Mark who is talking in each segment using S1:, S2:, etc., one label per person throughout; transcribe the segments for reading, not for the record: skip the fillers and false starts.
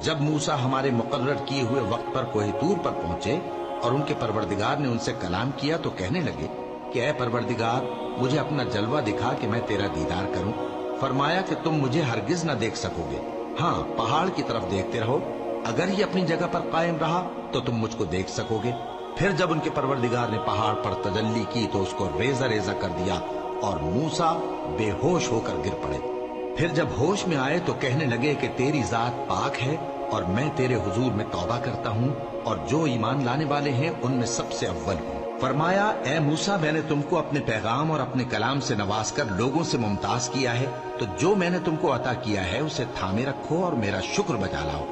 S1: جب موسیٰ ہمارے مقرر کیے ہوئے وقت پر کوہ طور پر پہنچے اور ان کے پروردگار نے ان سے کلام کیا تو کہنے لگے کہ اے پروردگار مجھے اپنا جلوہ دکھا کہ میں تیرا دیدار کروں۔ فرمایا کہ تم مجھے ہرگز نہ دیکھ سکو گے، ہاں پہاڑ کی طرف دیکھتے رہو، اگر یہ اپنی جگہ پر قائم رہا تو تم مجھ کو دیکھ سکو گے۔ پھر جب ان کے پروردگار نے پہاڑ پر تجلی کی تو اس کو ریزہ ریزہ کر دیا اور موسیٰ بے ہوش ہو کر گر پڑے۔ پھر جب ہوش میں آئے تو کہنے لگے کہ تیری ذات پاک ہے اور میں تیرے حضور میں توبہ کرتا ہوں اور جو ایمان لانے والے ہیں ان میں سب سے اول ہوں۔ فرمایا اے موسیٰ میں نے تم کو اپنے پیغام اور اپنے کلام سے نواز کر لوگوں سے ممتاز کیا ہے، تو جو میں نے تم کو عطا کیا ہے اسے تھامے رکھو اور میرا شکر بجا لاؤ۔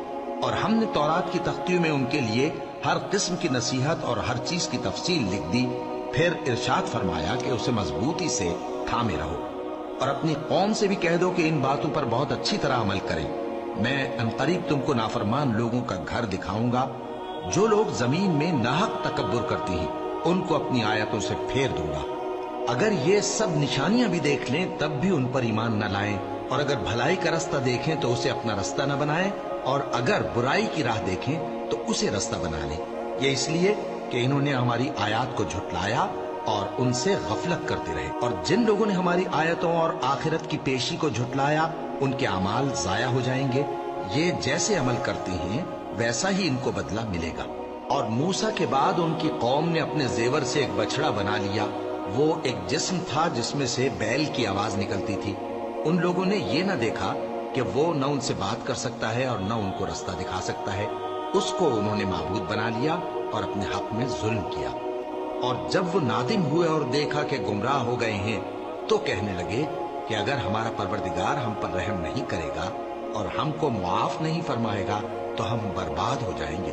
S1: اور ہم نے تورات کی تختیوں میں ان کے لیے ہر قسم کی نصیحت اور ہر چیز کی تفصیل لکھ دی۔ پھر ارشاد فرمایا کہ اسے مضبوطی سے تھامے رہو اور اپنی قوم سے بھی کہہ دو کہ ان باتوں پر بہت اچھی طرح عمل کریں۔ میں انقریب تم کو نافرمان لوگوں کا گھر دکھاؤں گا، جو لوگ زمین میں ناحق تکبر کرتے ہیں ان کو اپنی آیتوں سے پھیر دوں گا۔ اگر یہ سب نشانیاں بھی دیکھ لیں تب بھی ان پر ایمان نہ لائیں، اور اگر بھلائی کا رستہ دیکھیں تو اسے اپنا رستہ نہ بنائیں، اور اگر برائی کی راہ دیکھیں تو اسے رستہ بنا لیں۔ یہ اس لیے کہ انہوں نے ہماری آیات کو جھٹلایا اور ان سے غفلت کرتے رہے، اور جن لوگوں نے ہماری آیتوں اور آخرت کی پیشی کو جھٹلایا ان کے اعمال ضائع ہو جائیں گے۔ یہ جیسے عمل کرتے ہیں ویسا ہی ان کو بدلہ ملے گا۔ اور موسیٰ کے بعد ان کی قوم نے اپنے زیور سے ایک بچڑا بنا لیا، وہ ایک جسم تھا جس میں سے بیل کی آواز نکلتی تھی۔ ان لوگوں نے یہ نہ دیکھا کہ وہ نہ ان سے بات کر سکتا ہے اور نہ ان کو رستہ دکھا سکتا ہے، اس کو انہوں نے معبود بنا لیا اور اپنے حق میں ظلم کیا۔ اور جب وہ نادم ہوئے اور دیکھا کہ گمراہ ہو گئے ہیں تو کہنے لگے کہ اگر ہمارا پروردگار ہم پر رحم نہیں کرے گا اور ہم کو معاف نہیں فرمائے گا تو ہم برباد ہو جائیں گے۔